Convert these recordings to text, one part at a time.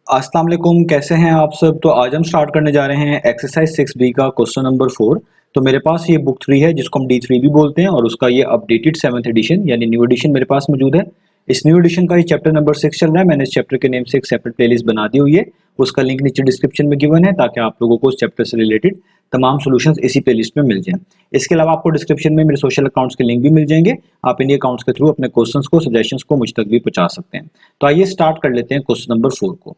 अस्सलाम वालेकुम, कैसे हैं आप सब। तो आज हम स्टार्ट करने जा रहे हैं एक्सरसाइज 6B का क्वेश्चन नंबर 4। तो मेरे पास ये बुक 3 है जिसको हम D3 भी बोलते हैं, और उसका ये अपडेटेड 7th एडिशन यानी न्यू एडिशन मेरे पास मौजूद है। इस न्यू एडिशन का ये चैप्टर नंबर 6 चल रहा है। मैंने इस चैप्टर के नेम से एक सेपरेट प्लेलिस्ट बना दी हुई है, उसका लिंक नीचे डिस्क्रिप्शन में गिवन है, ताकि आप लोगों को उस चैप्टर से रिलेटेड तमाम सॉल्यूशंस इसी प्लेलिस्ट में मिल जाएं। इसके अलावा आपको डिस्क्रिप्शन में मेरे सोशल अकाउंट्स के लिंक भी मिल जाएंगे। आप इन्हीं अकाउंट्स के थ्रू अपने क्वेश्चंस को, सजेशंस को मुझ तक भी पहुंचा सकते हैं। तो आइए स्टार्ट कर लेते हैं क्वेश्चन नंबर 4 को।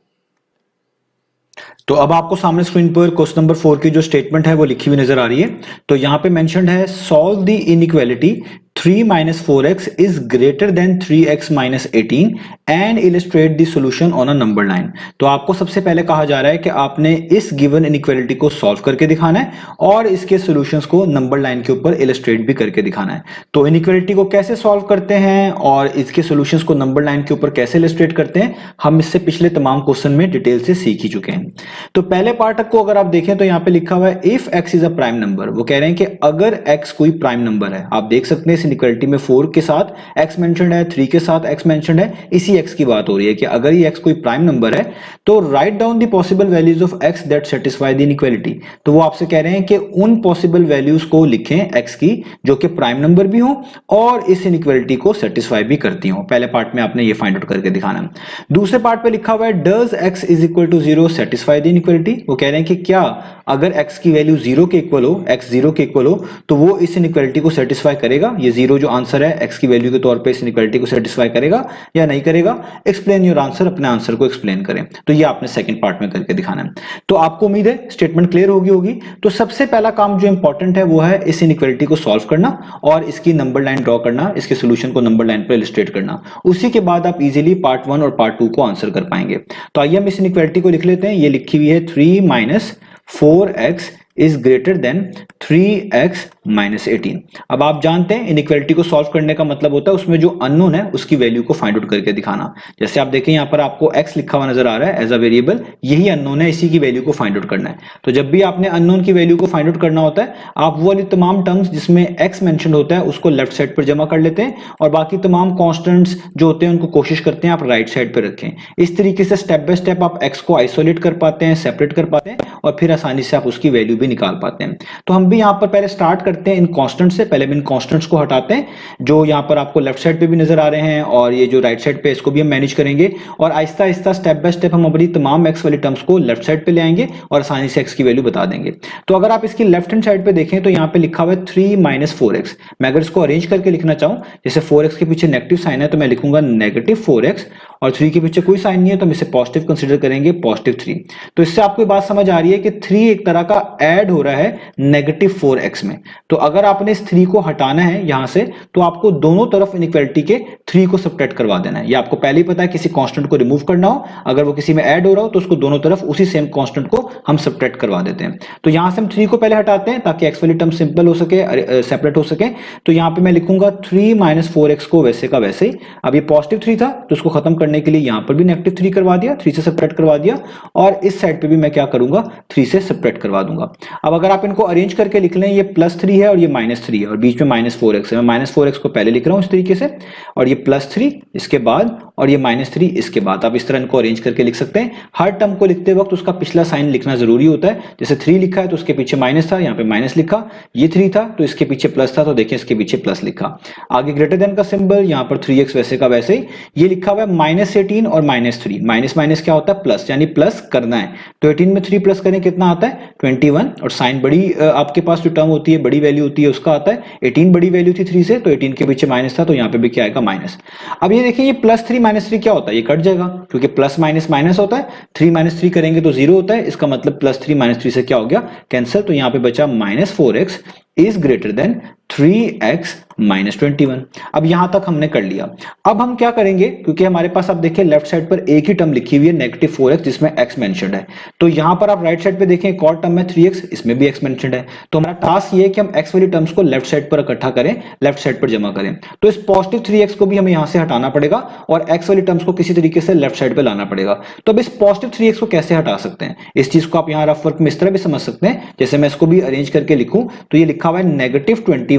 तो अब आपको सामने स्क्रीन पर क्वेश्चन नंबर 4 की जो स्टेटमेंट है वो लिखी हुई नजर आ रही है। तो यहाँ पे मेंशन्ड है, solve the inequality 3 - 4x is greater than 3x - 18 and illustrate the solution on a number line. तो आपको सबसे पहले कहा जा रहा है कि आपने इस गिवन इनइक्वालिटी को सॉल्व करके दिखाना है और इसके सॉल्यूशंस को नंबर लाइन के ऊपर इलस्ट्रेट भी करके दिखाना है। तो इनइक्वालिटी को कैसे सॉल्व करते हैं और इसके सॉल्यूशंस को नंबर लाइन के ऊपर कैसे इलस्ट्रेट करते हैं, हम इससे पिछले तमाम क्वेश्चन में डिटेल से सीख ही चुके हैं। तो पहले पार्ट को अगर आप देखें तो यहाँ पे लिखा हुआ है if x is a prime number. वो कह रहे हैं कि अगर x कोई प्राइम नंबर है, आप देख सकते हैं इस इनइक्वालिटी में 4 के साथ x मेंशन्ड है, 3 के साथ x मेंशन्ड है, इसी x की बात हो रही है कि अगर ये x कोई प्राइम नंबर है तो write down the possible values of x that satisfy the inequality. तो वो आपसे कह रहे हैं कि उन पॉसिबल वैल्यूज को लिखें x की जो कि प्राइम नंबर भी हो और इस इनइक्वालिटी को सेटिस्फाई भी करती हो। पहले पार्ट में आपने ये फाइंड आउट करके दिखाना है। दूसरे पार्ट पे लिखा हुआ है does x is equal to 0 satisfy the inequality. वो कह रहे हैं कि क्या अगर x की वैल्यू 0 के इक्वल हो, x 0 के इक्वल हो, तो वो इस इनइक्वालिटी को सेटिस्फाई करेगा। ये 0 जो आंसर है x की वैल्यू के तौर पे इस इनइक्वालिटी को सेटिस्फाई करेगा या नहीं करेगा। एक्सप्लेन योर आंसर, अपने आंसर को एक्सप्लेन करें। तो ये आपने सेकंड पार्ट में करके दिखाना है। तो आपको उम्मीद है स्टेटमेंट क्लियर होगी। तो सबसे पहला काम जो इंपॉर्टेंट है वो है इस इनइक्वालिटी को सॉल्व करना और इसकी नंबर लाइन ड्रॉ करना, इसके सोल्यूशन को नंबर लाइन पर इलस्ट्रेट करना। उसी के बाद आप इजीली पार्ट 1 और पार्ट 2 को आंसर कर पाएंगे। तो आइए हम इस इनइक्वालिटी को लिख लेते हैं। ये लिखी हुई है 3 - 4x is greater than 3x - 18। अब आप जानते हैं इनइक्वालिटी को सॉल्व करने का मतलब होता है उसमें जो अननोन है उसकी वैल्यू को फाइंड आउट करके दिखाना। जैसे आप देखें यहाँ पर आपको x लिखा हुआ नजर आ रहा है एज अ वेरिएबल, यही अननोन है, इसी की वैल्यू को फाइंड आउट करना है। तो जब भी आपने अननोन की वैल्यू को फाइंड आउट करना होता है, आप वो वाली तमाम टर्म्स जिसमें x मेंशन होता है उसको लेफ्ट साइड पर जमा कर लेते हैं और बाकी तमाम कॉन्स्टेंट्स जो होते हैं उनको कोशिश करते हैं आप राइट साइड पर रखें। इस तरीके से स्टेप बाय स्टेप आप x को आइसोलेट कर पाते हैं, सेपरेट कर पाते हैं और फिर आसानी से आप उसकी वैल्यू भी निकाल पाते हैं। तो हम भी यहाँ पर पहले स्टार्ट करते हैं इन कांस्टेंट से। पहले इन कांस्टेंट्स को हटाते हैं जो यहाँ पर आपको लेफ्ट साइड पे भी नजर आ रहे हैं और ये जो राइट साइड पे इसको भी हम मैनेज करेंगे और Aahista Aahista step by step हम अपनी तमाम एक्स वाली टर्म्स को लेफ्ट साइड पे ले आएंगे और आसानी से एक्स की वैल्यू बता देंगे। तो अगर आप इसकी लेफ्ट हैंड साइड पे देखें तो यहाँ पे लिखा हुआ है 3 - 4x। मैं अगर इसको अरेंज करके लिखना चाहूं, जैसे 4x के पीछे नेगेटिव साइन है तो मैं लिखूंगा -4x और 3 के पीछे कोई साइन नहीं है तो हम इसे पॉजिटिव कंसीडर करेंगे, +3। तो इससे आपको बात समझ आ रही है कि 3 एक तरह का ऐड हो रहा है -4x में। तो अगर आपने इस 3 को हटाना है यहां से तो आपको दोनों तरफ इनइक्वालिटी के 3 को सबट्रैक्ट करवा देना है। ये आपको पहले ही पता है, किसी कांस्टेंट को रिमूव करना हो, अगर वो किसी में ऐड हो रहा हो तो उसको दोनों तरफ उसी सेम कांस्टेंट को हम सबट्रैक्ट करवा देते हैं। तो यहां से हम 3 को पहले हटाते हैं ताकि एक्स वाली टर्म सिंपल हो सके, सेपरेट हो सके। तो यहां पे मैं लिखूंगा 3 - 4x को वैसे का वैसे ही। अब ये +3 था तो उसको खत्म करने के लिए यहां पर भी -3 करवा दिया, 3 से सेपरेट करवा दिया और इस साइड पे भी मैं क्या करूंगा, 3 से सेपरेट करवा दूंगा। अब अगर आप इनको अरेंज करके लिख लें, ये +3 है और ये -3 है और बीच में -4x है। मैं -4x को पहले लिख रहा हूं इस तरीके से और ये +3 इसके बाद और ये -3 इसके बाद। आप इस तरह इनको अरेंज करके लिख सकते हैं। हर टर्म को लिखते वक्त उसका पिछला साइन लिखना जरूरी होता है। जैसे 3 लिखा है तो उसके पीछे माइनस था, यहाँ पे माइनस लिखा। ये 3 था तो इसके पीछे प्लस था तो देखिए इसके पीछे प्लस लिखा। आगे ग्रेटर देन का सिंबल, यहाँ पर 3x वैसे का वैसे ही। ये लिखा हुआ है -18 और -3। माइनस माइनस क्या होता है, प्लस, यानी प्लस करना है। तो 18 में 3 प्लस करें कितना आता है, 21। और साइन बड़ी आपके पास जो टर्म होती है, बड़ी वैल्यू होती है, उसका आता है 18। बड़ी वैल्यू थी 3 से तो 18 के पीछे माइनस था तो यहाँ पे भी क्या आएगा, माइनस। अब ये देखिए ये +3 -3 क्या होता है, ये कट जाएगा क्योंकि प्लस माइनस माइनस होता है। 3 - 3 करेंगे तो 0 होता है, इसका मतलब +3 - 3 से क्या हो गया, कैंसिल। तो यहाँ पे बचा -4x is greater than 3x - 21। अब यहां तक हमने कर लिया। अब हम क्या करेंगे, क्योंकि हमारे पास आप देखिए लेफ्ट साइड पर एक ही टर्म लिखी हुई है -4x जिसमें x मेंशन्ड है। तो यहां पर आप राइट साइड पे देखें एक और टर्म है 3x, इसमें भी x मेंशन्ड है। तो हमारा टास्क ये है कि हम x वाली टर्म्स को लेफ्ट साइड पर इकट्ठा करें, लेफ्ट साइड पर जमा करें। तो इस +3x को भी हमें यहां से हटाना पड़ेगा और x वाली टर्म्स को किसी तरीके से लेफ्ट साइड पर लाना पड़ेगा। तो अब इस +3x को कैसे हटा सकते हैं, इस चीज को आप यहां रफ वर्क में इस तरह भी समझ सकते हैं। जैसे मैं इसको भी अरेंज करके लिखूं तो ये लिखा हुआ है -21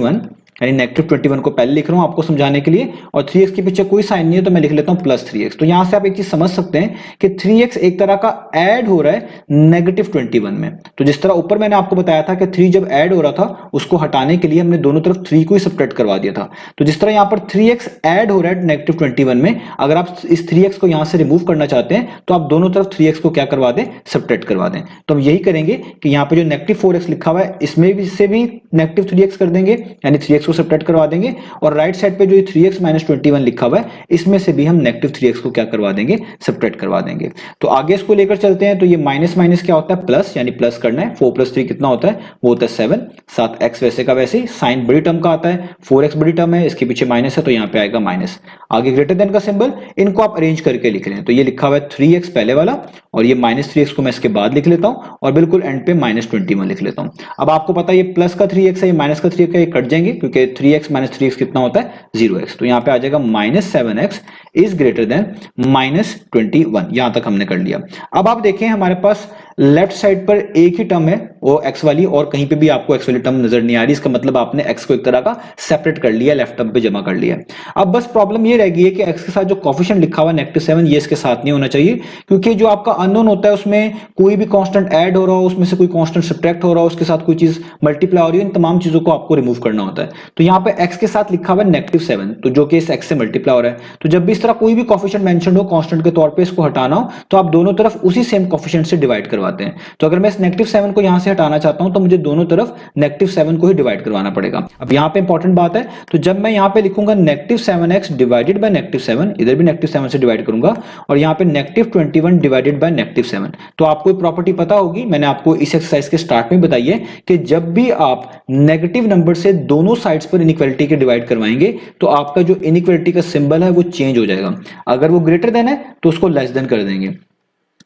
यानी -21 को पहले लिख रहा हूं आपको समझाने के लिए, और 3x के पीछे कोई साइन नहीं है तो मैं लिख लेता हूं +3x। तो यहां से आप एक चीज समझ सकते हैं कि 3x एक तरह का ऐड हो रहा है -21 में। तो जिस तरह ऊपर मैंने आपको बताया था कि 3 जब ऐड हो रहा था उसको हटाने के लिए हमने दोनों तरफ 3 को ही सब्ट्रैक्ट करवा दिया था, तो जिस तरह यहां पर 3x ऐड हो रहा है -21 में, अगर आप इस 3x को यहां से रिमूव करना चाहते हैं तो आप दोनों तरफ 3x को क्या करवा दें, सब्ट्रैक्ट करवा दें। तो हम यही करेंगे कि यहां पे जो -4x लिखा हुआ है इसमें भी से भी -3x कर देंगे, यानी 3x को सब्ट्रैक्ट करवा देंगे, और राइट साइड पे जो 3x - 21 लिखा हुआ है इसमें से भी हम -3x को क्या करवा देंगे, सब्ट्रैक्ट करवा देंगे। तो आगे इसको लेकर चलते हैं। तो ये माइनस माइनस क्या होता है, प्लस, यानी प्लस करना है। 4 + 3 कितना होता है, वो होता है 7। साथ x वैसे का वैसे ही, साइन बड़ी टर्म का आता है, 4x बड़ी टर्म है, इसके पीछे माइनस है तो यहाँ पे आएगा माइनस। आगे ग्रेटर देन का सिंबल, इनको आप अरेंज करके लिख रहे हैं। तो ये लिखा हुआ है 3x पहले वाला, और ये -3x को मैं इसके बाद लिख लेता हूं, और बिल्कुल एंड पे -21 लिख लेता हूं। अब आपको पता है ये प्लस का 3x है, ये माइनस का 3x है, ये कट जाएंगे क्योंकि 3x - 3x कितना होता है, 0x। तो यहाँ पे आ जाएगा -7x इज ग्रेटर देन -21। यहां तक हमने कर लिया। अब आप देखें हमारे पास लेफ्ट साइड पर एक ही टर्म है वो x वाली, और कहीं पे भी आपको x वाली टर्म नजर नहीं आ रही। इसका मतलब आपने x को एक तरह का सेपरेट कर लिया, लेफ्ट टर्म पे जमा कर लिया। अब बस प्रॉब्लम ये रह गई है कि x के साथ जो कोफिशिएंट लिखा हुआ है -7, ये इसके साथ नहीं होना चाहिए, क्योंकि जो आपका अननोन होता है उसमें कोई भी कांस्टेंट ऐड हो रहा हो, उसमें से कोई कांस्टेंट सब्ट्रैक्ट हो रहा हो, उसके साथ कोई चीज मल्टीप्लाई हो रही है, इन तमाम चीजों को आपको रिमूव करना होता है। तो यहाँ पे x के साथ लिखा हुआ है -7, तो जो कि इस x से मल्टीप्लाई हो रहा है। तो जब भी इस तरह कोई भी कोफिशिएंट मेंशन हो कांस्टेंट के तौर पे, इसको हटाना हो तो आप दोनों तरफ उसी सेम कोफिशिएंट से डिवाइड करवाते हैं। तो अगर मैं इस -7 को यहां से हटाना चाहता हूं तो मुझे दोनों तरफ -7 को ही डिवाइड करवाना पड़ेगा। अब यहां पे इंपॉर्टेंट बात है, तो जब मैं यहां पे लिखूंगा -7x डिवाइडेड बाय -7, इधर भी -7 से डिवाइड करूंगा, और यहां पे -21 डिवाइडेड बाय -7, तो आपको प्रॉपर्टी पता होगी, मैंने आपको इस एक्सरसाइज के स्टार्ट में बताई है कि जब भी आप नेगेटिव नंबर से दोनों साइड्स पर इनइक्वालिटी के डिवाइड करवाएंगे तो आपका जो इनइक्वालिटी का सिंबल है वो चेंज हो जाएगा। अगर वो ग्रेटर देन है तो उसको लेस देन कर देंगे,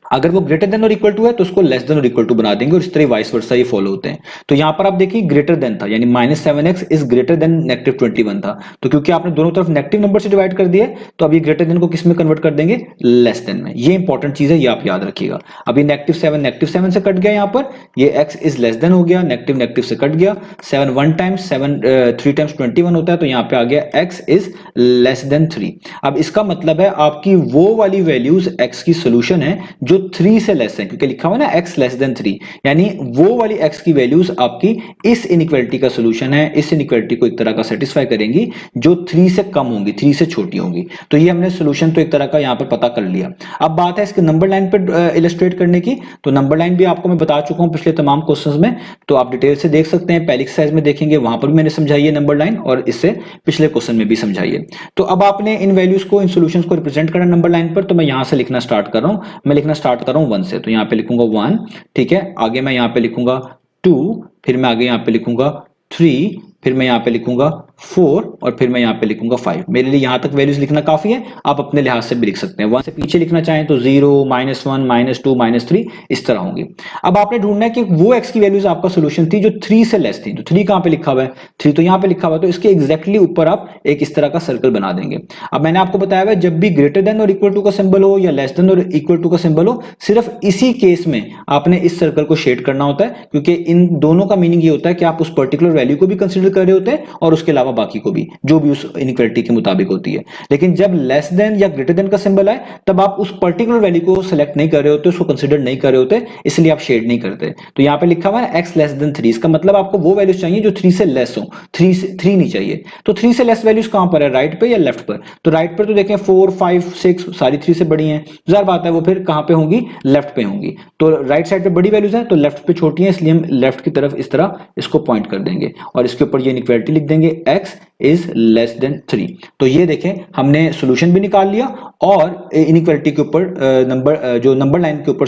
अगर वो ग्रेटर देन और इक्वल टू है तो उसको लेस देन और इक्वल टू बना देंगे, और इस तरह वाइस वर्सा ये फॉलो होते हैं। तो यहां पर आप देखिए ग्रेटर देन था, यानी -7x इज ग्रेटर देन -21 था, तो क्योंकि आपने दोनों तरफ नेगेटिव नंबर से डिवाइड कर दिया तो अब ये ग्रेटर देन को किस में कन्वर्ट कर देंगे, लेस देन में। ये इंपॉर्टेंट चीज है, ये आप याद रखिएगा। अभी -7 से कट गया, यहां पर ये x इज लेस देन हो गया, नेगेटिव से कट गया, 7 1 टाइम्स 7 3 टाइम्स 21 होता है, तो यहां पे आ गया x इज लेस देन 3। अब इसका मतलब है आपकी वो वाली वैल्यूज x की सोल्यूशन है जो 3 से लेस है, क्योंकि लिखा हुआ है ना x लेस देन 3, यानी वो वाली x की वैल्यूज आपकी इस इनइक्वालिटी का सॉल्यूशन है, इस इनइक्वालिटी को एक तरह का सेटिस्फाई करेंगी जो 3 से कम होंगी, 3 से छोटी होंगी। तो ये हमने सॉल्यूशन तो एक तरह का यहां पर पता कर लिया। अब बात है इसके नंबर लाइन पर इलस्ट्रेट करने की। तो नंबर लाइन भी आपको मैं बता चुका हूं पिछले तमाम क्वेश्चंस में, तो आप डिटेल से देख सकते हैं, पहली एक्सरसाइज में देखेंगे वहां पर भी मैंने समझाई है नंबर लाइन, और इससे पिछले क्वेश्चन में भी समझाई है। तो अब आपने इन वैल्यूज को, इन सॉल्यूशंस को रिप्रेजेंट करना नंबर लाइन पर, तो मैं यहां से लिखना स्टार्ट कर रहा हूं। मैं लिखना स्टार्ट कर रहा हूं 1 से, तो यहां पे लिखूंगा 1, ठीक है। आगे मैं यहां पे लिखूंगा 2, फिर मैं आगे यहां पे लिखूंगा 3, फिर मैं यहां पे लिखूंगा 4, और फिर मैं यहां पे लिखूंगा 5। मेरे लिए यहां तक वैल्यूज लिखना काफी है, आप अपने लिहाज से भी लिख सकते हैं। 1 से पीछे लिखना चाहें तो 0 -1 -2 -3 इस तरह होंगी। अब आपने ढूंढना है कि वो x की वैल्यूज आपका सोल्यूशन थी जो 3 से लेस थी। तो 3 कहां पे लिखा हुआ है, 3 तो यहां पे लिखा हुआ है, तो इसके एग्जैक्टली ऊपर आप एक इस तरह का सर्कल बना देंगे। अब मैंने आपको बताया है जब भी ग्रेटर देन और इक्वल टू का सिंबल हो या लेस देन और इक्वल टू का सिंबल हो, सिर्फ इसी केस में आपने इस सर्कल को शेड करना होता है, क्योंकि इन दोनों का मीनिंग ये होता है कि आप उस पर्टिकुलर वैल्यू को भी कंसीडर कर रहे होते हैं और उसके अलावा बाकी को भी, जो भी उस इनइक्वालिटी के मुताबिक होती है। लेकिन जब लेस देन या ग्रेटर देन का सिंबल आए तब आप उस पर्टिकुलर वैल्यू को सिलेक्ट नहीं कर रहे होते, उसको कंसीडर नहीं कर रहे होते, इसलिए आप शेड नहीं करते। तो यहां पे लिखा हुआ है x लेस देन 3, इसका मतलब आपको वो वैल्यूज चाहिए जो 3 से लेस हो, 3 नहीं चाहिए। तो 3 से लेस वैल्यूज कहां पर है, राइट पे या लेफ्ट पर? तो राइट पर तो देखें 4 5 6 सारी 3 से बड़ी हैं, जाहिर बात है वो फिर कहां पे होंगी, लेफ्ट पे होंगी। तो राइट साइड पे बड़ी वैल्यूज हैं तो लेफ्ट पे छोटी हैं, इसलिए हम लेफ्ट की तरफ इस तरह इसको पॉइंट कर देंगे और इसके ऊपर ये इनइक्वालिटी लिख देंगे x इज लेस देन 3। तो ये देखें हमने सॉल्यूशन भी निकाल लिया और इनइक्वालिटी के ऊपर नंबर लाइन के ऊपर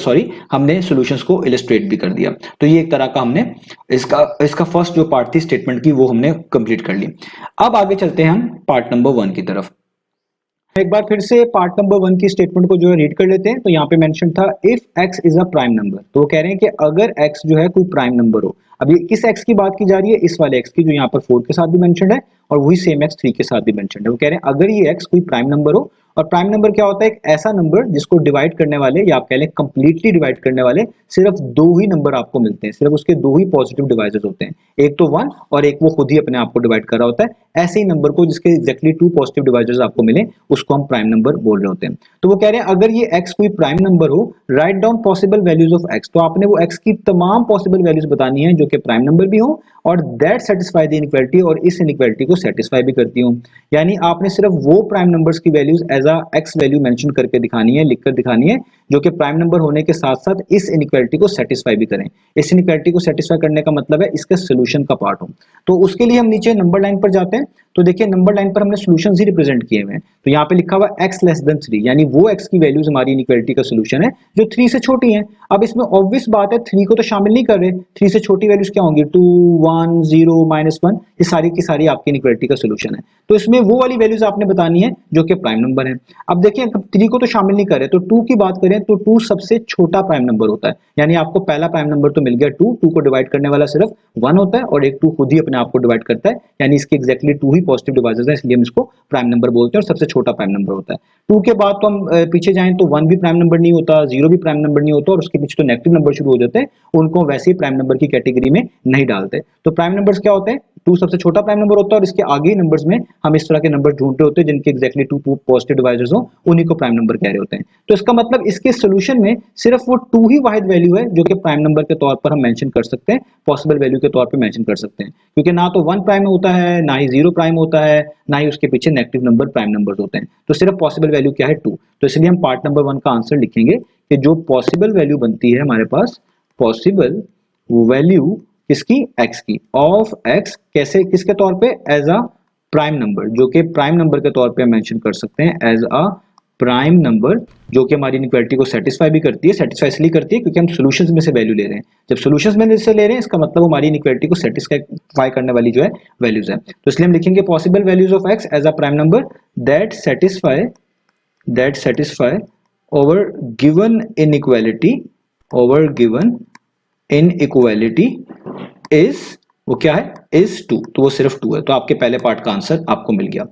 हमने सॉल्यूशंस को इलस्ट्रेट भी कर दिया। तो ये एक तरह का हमने इसका फर्स्ट जो पार्ट थी स्टेटमेंट की वो हमने कंप्लीट कर ली। अब आगे चलते हैं हम पार्ट नंबर 1 की तरफ। एक बार फिर से पार्ट नंबर 1 की स्टेटमेंट को जो है रीड कर लेते हैं। तो यहाँ पे मेंशन था if x is a prime number, तो वो कह रहे हैं कि अगर x जो है कोई प्राइम नंबर हो। अब ये किस x की बात की जा रही है, इस वाले x की जो यहाँ पर 4 के साथ भी मेंशन है और वही सेम x 3 के साथ भी मेंशन है। वो कह रहे हैं अगर ये x कोई प्राइम नंबर हो और प्राइम नंबर क्या होता है? एक ऐसा नंबर जिसको डिवाइड करने वाले या आप कह लें कंप्लीटली डिवाइड करने वाले सिर्फ दो ही नंबर आपको मिलते हैं, सिर्फ उसके दो ही पॉजिटिव डिवाइजर्स होते हैं, एक तो 1 और एक वो खुद ही अपने आप को डिवाइड कर रहा होता है। ऐसे ही नंबर को जिसके एग्जैक्टली टू पॉजिटिव डिवाइजर्स आपको मिले उसको हम प्राइम नंबर बोल रहे होते हैं। तो वो कह रहे हैं अगर ये x कोई प्राइम नंबर हो, write down possible values of x, तो आपने वो x की तमाम पॉसिबल वैल्यूज बतानी है जो कि प्राइम नंबर भी हो और दैट सेटिस्फाई द इनइक्वालिटी, और इस इनइक्वालिटी को सेटिस्फाई भी करती हो। यानी आपने सिर्फ वो प्राइम नंबर्स की values as a x value mention करके दिखानी है, लिखकर दिखानी है, जो कि प्राइम नंबर होने के साथ साथ इस इनइक्वालिटी को सेटिस्फाई भी करें। इस इनइक्वालिटी को सेटिस्फाई करने का मतलब है इसके सोल्यूशन का पार्ट हो। तो उसके लिए हम नीचे नंबर लाइन पर जाते हैं। तो देखिए नंबर लाइन पर हमने सॉल्यूशंस ही रिप्रेजेंट किए हुए हैं। तो यहाँ पे लिखा हुआ x लेस देन 3, यानी वो x की वैल्यूज हमारी इनइक्वालिटी का सॉल्यूशन है जो 3 से छोटी है। अब इसमें ऑब्वियस बात है 3 को तो शामिल नहीं कर रहे, 3 से छोटी वैल्यूज क्या होंगी? 2, 1, 0, -1, ये सारी की सारी आपकी इनइक्वालिटी का सॉल्यूशन है। तो इसमें वो वाली वैल्यूज आपने बतानी है जो कि प्राइम नंबर है। अब देखिए 3 को तो शामिल नहीं कर रहे, तो 2 की बात करें तो 2 सबसे छोटा प्राइम नंबर होता है, यानी आपको पहला प्राइम नंबर तो मिल गया 2 को डिवाइड करने वाला सिर्फ 1 होता है और एक 2 खुद ही अपने आप को डिवाइड करता है, यानी इसके एग्जैक्टली 2 ही पॉजिटिव डिवाइजर्स है, इसलिए हम इसको प्राइम नंबर बोलते हैं और सबसे छोटा प्राइम नंबर होता है। 2 के बाद तो हम पीछे जाएं तो 1 भी प्राइम नंबर नहीं होता, 0 भी प्राइम नंबर नहीं होता और उसके पीछे तो नेगेटिव नंबर शुरू हो जाते हैं, उनको वैसे ही प्राइम नंबर की कैटेगरी में नहीं डालते। तो प्राइम नंबर्स क्या होते हैं? 2 सबसे छोटा प्राइम नंबर होता है और इसके आगे ही नंबर्स में हम इस तरह के नंबर ढूंढते होते हैं जिनके एग्जैक्टली 2 पॉजिटिव डिवाइजर्स हो, उन्हीं को प्राइम नंबर कह रहे होते हैं। तो इसका मतलब इसके सोल्यूशन में सिर्फ वो 2 ही वाहिद वैल्यू है जो कि प्राइम नंबर के तौर पर हम मेंशन कर सकते हैं, पॉसिबल वैल्यू के तौर पर मेंशन कर सकते हैं, क्योंकि ना तो 1 प्राइम होता है, ना ही 0 प्राइम होता है, ना ही उसके पीछे नेगेटिव नंबर प्राइम नंबर्स होते हैं। तो सिर्फ पॉसिबल वैल्यू क्या है? 2। तो इसलिए हम पार्ट नंबर 1 का आंसर लिखेंगे कि जो पॉसिबल वैल्यू बनती है हमारे पास, पॉसिबल वैल्यू किसकी? x की, ऑफ x, कैसे, किसके तौर पे? एज अ प्राइम नंबर, जो कि प्राइम नंबर के तौर पे मेंशन कर सकते हैं एज अ प्राइम नंबर, जो कि हमारी इनइक्वालिटी को सेटिस्फाई भी करती है। सेटिस्फाई इसलिए करती है क्योंकि हम सॉल्यूशंस में से वैल्यू ले रहे हैं। जब सॉल्यूशंस में से ले रहे हैं इसका मतलब हमारी इनइक्वालिटी को सेटिस्फाई करने वाली जो है वैल्यूज है। तो इसलिए हम लिखेंगे possible values of x as a prime number that satisfy over given inequality is, वो क्या है? इज 2। तो वो सिर्फ 2 है। तो आपके पहले पार्ट का आंसर आपको मिल गया।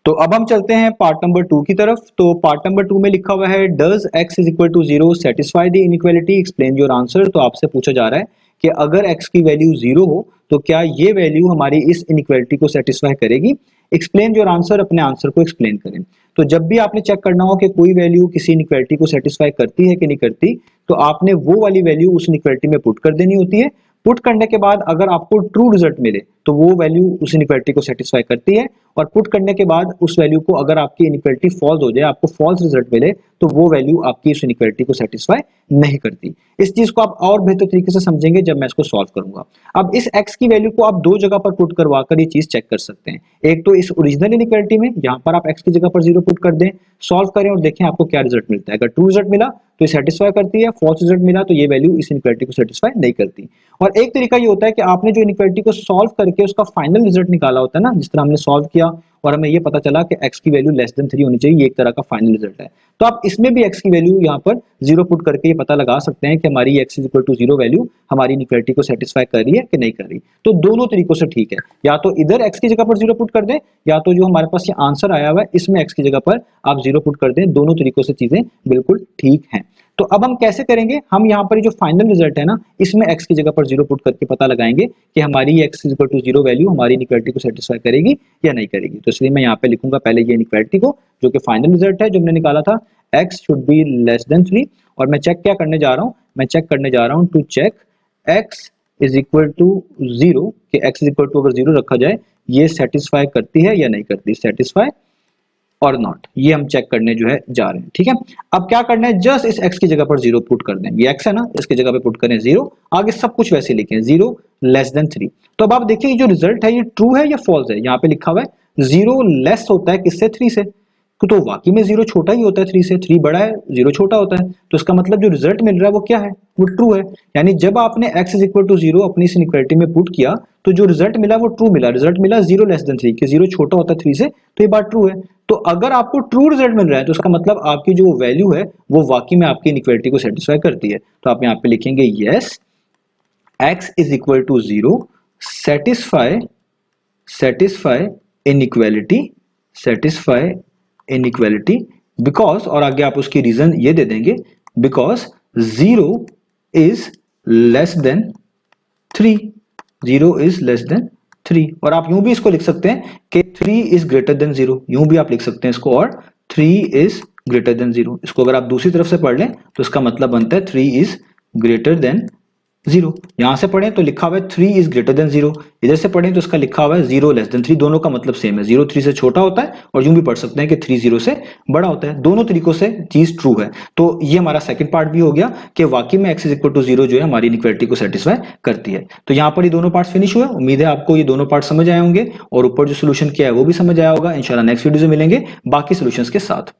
तो अब हम चलते हैं पार्ट नंबर 2 की तरफ। तो पार्ट नंबर 2 में लिखा हुआ है does x is equal to 0 satisfy the inequality, explain your answer. तो आपसे पूछा जा रहा है कि अगर x की वैल्यू 0 हो तो क्या ये वैल्यू हमारी इस इनइक्वालिटी को सेटिस्फाई करेगी? एक्सप्लेन योर आंसर, अपने आंसर को एक्सप्लेन करें। तो जब भी आपने चेक करना हो कि कोई वैल्यू किसी इनइक्वालिटी को सेटिस्फाई करती है कि नहीं करती, तो आपने वो वाली वैल्यू उस इनइक्वालिटी में पुट कर देनी होती है। पुट करने के बाद अगर आपको ट्रू रिजल्ट मिले तो वो वैल्यू उस इनइक्वालिटी को सेटिस्फाई करती है, और पुट करने के बाद उस वैल्यू को अगर आपकी इनइक्वालिटी फॉल्स हो जाए, आपको फॉल्स रिजल्ट मिले, तो वो वैल्यू आपकी इस इनइक्वालिटी को सेटिस्फाई नहीं करती। इस चीज को आप और बेहतर तरीके से समझेंगे जब मैं इसको सॉल्व करूंगा। अब इस x की वैल्यू को आप दो जगह पर पुट करवा कर ये चीज चेक कर सकते हैं। एक तो इस ओरिजिनल इनइक्वालिटी में, यहां पर आप x की जगह पर 0 पुट कर दें, सॉल्व करें और देखें आपको क्या रिजल्ट मिलता है। अगर ट्रू रिजल्ट मिला तो ये सेटिस्फाई करती है, फॉल्स रिजल्ट मिला तो ये वैल्यू इस इनइक्वालिटी को सेटिस्फाई नहीं करती। और एक तरीका ये होता है कि आपने जो इनइक्वालिटी को सॉल्व करके उसका फाइनल रिजल्ट निकाला होता है ना, जिस तरह हमने सॉल्व किया और हमें ये पता चला कि x की वैल्यू लेस देन 3 होनी चाहिए, ये एक तरह का फाइनल रिजल्ट है। तो आप इसमें भी x की वैल्यू यहाँ पर 0 पुट करके ये पता लगा सकते हैं कि हमारी x is equal to 0 value हमारी इनइक्वालिटी को सेटिस्फाई कर रही है कि नहीं कर रही। तो दोनों तरीकों से ठीक है, या तो इधर x की जगह पर 0 पुट कर दें, या तो जो हमारे पास ये आंसर आया हुआ है इसमें x की जगह पर आप 0 पुट कर दें। दोनों तरीकों से चीजें बिल्कुल ठीक हैं। तो अब हम कैसे करेंगे? हम यहाँ पर जो फाइनल रिजल्ट है ना, इसमें x की जगह पर 0 पुट करके पता लगाएंगे कि हमारी x is equal to 0 value हमारी इनइक्वालिटी को सेटिस्फाई करेगी या नहीं करेगी। तो इसलिए मैं यहाँ पे लिखूंगा पहले ये इनइक्वालिटी को, जो कि फाइनल रिजल्ट है जो हमने निकाला था, x should be less than 3। और मैं चेक क्या करने जा रहा हूँ? मैं चेक करने जा रहा हूँ to check x is equal to 0, कि x इज इक्वल टू अगर 0 रखा जाए ये सेटिस्फाई करती है या नहीं करती, सेटिस्फाई और नॉट, ये हम चेक करने जो है जा रहे हैं। ठीक है, अब क्या करना है? जस्ट इस x की जगह पर 0 पुट कर दें। ये x है ना, इसकी जगह पे पुट करें 0, आगे सब कुछ वैसे लिखें 0 लेस देन 3। तो अब आप देखिए जो रिजल्ट है ये ट्रू है या फॉल्स है। यहाँ पे लिखा हुआ है 0 लेस होता है किससे? 3 से। तो वाकई में 0 छोटा ही होता है 3 से, 3 बड़ा है 0 छोटा होता है। तो इसका मतलब जो रिजल्ट मिल रहा है वो क्या है? वो ट्रू है। यानी जब आपने x इज इक्वल टू 0 अपनी इस इनइक्वालिटी में पुट किया तो जो रिजल्ट मिला वो ट्रू मिला। रिजल्ट मिला 0 लेस देन 3, कि 0 छोटा होता है 3 से, तो ये बात ट्रू है। तो अगर आपको ट्रू रिजल्ट मिल रहा है तो उसका मतलब आपकी जो वैल्यू है वो वाकई में आपकी इनइक्वालिटी को सेटिस्फाई करती है। तो आप यहाँ पे लिखेंगे yes x is equal to 0 satisfy inequality inequality because, और आगे आप उसकी रीजन ये दे देंगे, because 0 is less than 3, 0 is less than 3। और आप यूं भी इसको लिख सकते हैं कि 3 इज ग्रेटर देन 0, यूं भी आप लिख सकते हैं इसको, और 3 इज ग्रेटर देन 0। इसको अगर आप दूसरी तरफ से पढ़ लें तो इसका मतलब बनता है 3 इज ग्रेटर देन 0। यहां से पढ़ें तो लिखा हुआ है 3 इज ग्रेटर देन 0, इधर से पढ़ें तो इसका लिखा हुआ है 0 लेस देन 3। दोनों का मतलब सेम है, 0 3 से छोटा होता है, और यूं भी पढ़ सकते हैं कि 3 0 से बड़ा होता है। दोनों तरीकों से चीज ट्रू है। तो ये हमारा सेकंड पार्ट भी हो गया कि वाकई में x इज इक्वल टू 0 जो है हमारी इनइक्वालिटी को सेटिस्फाई करती है। तो यहाँ पर ये दोनों पार्ट फिनिश हुए। उम्मीद है आपको ये दोनों पार्ट समझ आए होंगे, और ऊपर जो सोल्यूशन किया है वो भी समझ आया होगा। इंशाल्लाह नेक्स्ट वीडियो में मिलेंगे बाकी सोल्यूशंस के साथ।